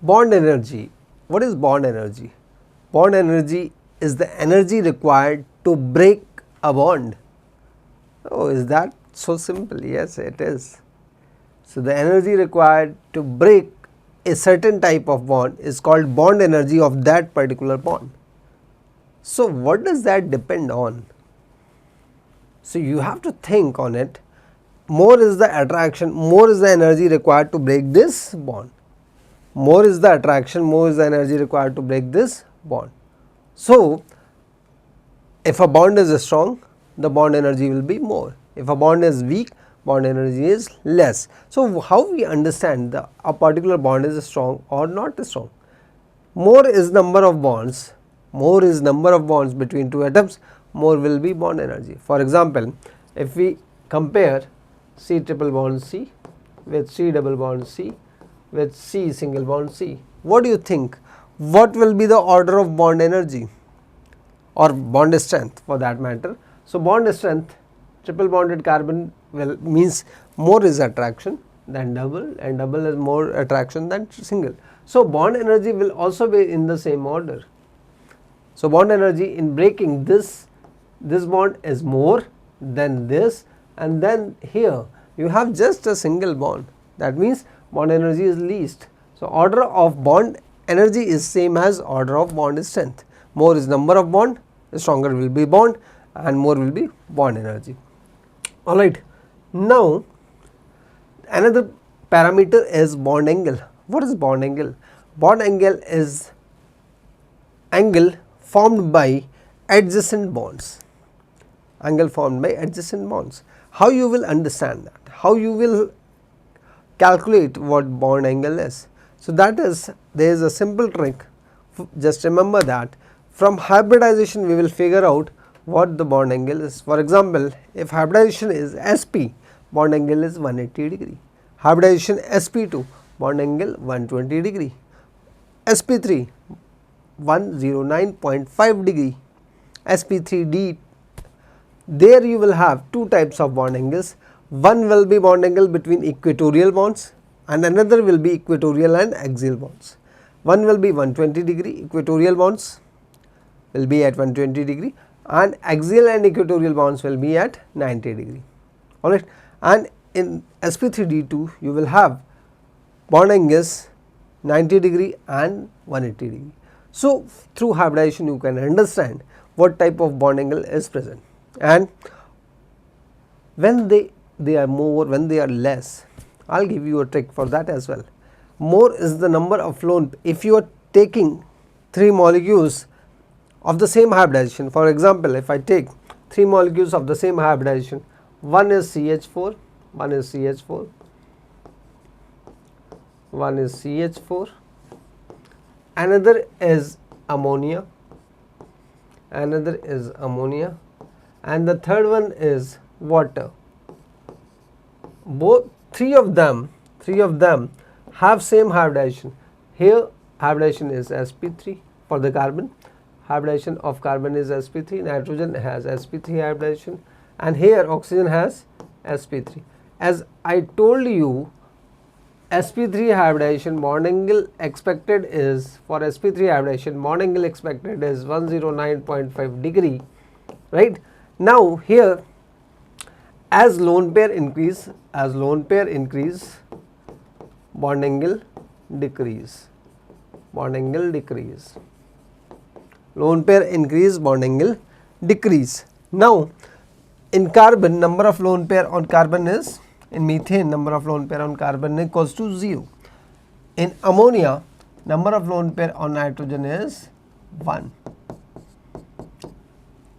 Bond energy. What is bond energy? Bond energy is the energy required to break a bond. Oh, is that so simple? Yes, it is. So, the energy required to break a certain type of bond is called bond energy of that particular bond. So, what does that depend on? So, you have to think on it. More is the attraction, more is the energy required to break this bond. More is the attraction, more is the energy required to break this bond. So, if a bond is strong, the bond energy will be more. If a bond is weak, bond energy is less. So, how we understand a particular bond is strong or not strong? More is number of bonds, more is number of bonds between two atoms, more will be bond energy. For example, if we compare C triple bond C with C double bond C with C single bond C, what do you think? What will be the order of bond energy or bond strength for that matter? So, bond strength, triple bonded carbon will means more is attraction than double, and double is more attraction than single. So, bond energy will also be in the same order. So, bond energy in breaking this bond is more than this, and then here you have just a single bond, that means bond energy is least. So, order of bond energy is same as order of bond strength. More is number of bond, stronger will be bond, and more will be bond energy. Alright. Now, another parameter is bond angle. What is bond angle? Bond angle is angle formed by adjacent bonds. Angle formed by adjacent bonds. How you will understand that? How you will calculate what bond angle is? So, that is, there is a simple trick. Just remember that from hybridization we will figure out what the bond angle is. For example, if hybridization is SP, bond angle is 180 degree. Hybridization SP2, bond angle 120 degree. SP3, 109.5 degree. SP3D, there you will have two types of bond angles. One will be bond angle between equatorial bonds and another will be equatorial and axial bonds. One will be 120 degree, equatorial bonds will be at 120 degree, and axial and equatorial bonds will be at 90 degree. Alright, and in SP3D2 you will have bond angles 90 degree and 180 degree. So, through hybridization you can understand what type of bond angle is present, and when they are more, when they are less, I will give you a trick for that as well. More is the number of lone, if you are taking 3 molecules of the same hybridization. For example, if I take 3 molecules of the same hybridization, one is CH4, one is CH4, one is CH4, another is ammonia, another is ammonia, and the third one is water. Both three of them have same hybridization. Here hybridization is sp3 for the carbon, hybridization of carbon is sp3, nitrogen has sp3 hybridization, and here oxygen has sp3. As I told you, sp3 hybridization bond angle expected is, for sp3 hybridization bond angle expected is 109.5 degree, right. Now here as lone pair increase, bond angle decrease, lone pair increase, bond angle decrease. Now in carbon, number of lone pair on carbon is, in methane number of lone pair on carbon equals to 0. In ammonia number of lone pair on nitrogen is 1.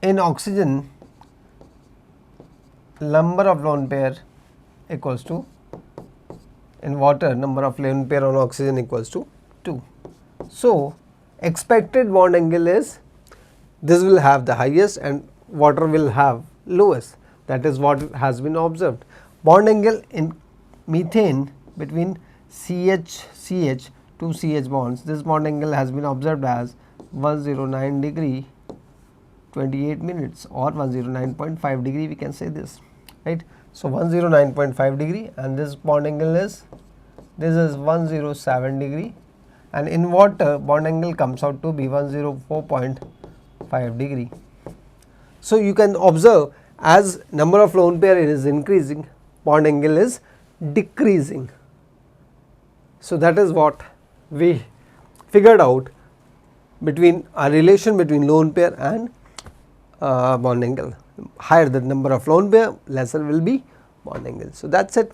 In oxygen number of lone pair equals to, in water number of lone pair on oxygen equals to 2. So expected bond angle is, this will have the highest and water will have lowest, that is what has been observed. Bond angle in methane between CH, two CH bonds, this bond angle has been observed as 109 degree 28 minutes or 109.5 degree, we can say this, right. So 109.5 degree, and this bond angle is, this is 107 degree and in water bond angle comes out to be 104.5 degree. So, you can observe as number of lone pair is increasing, bond angle is decreasing. So, that is what we figured out between a relation between lone pair and bond angle. Higher the number of lone pair, lesser will be bond angle. So, that is it.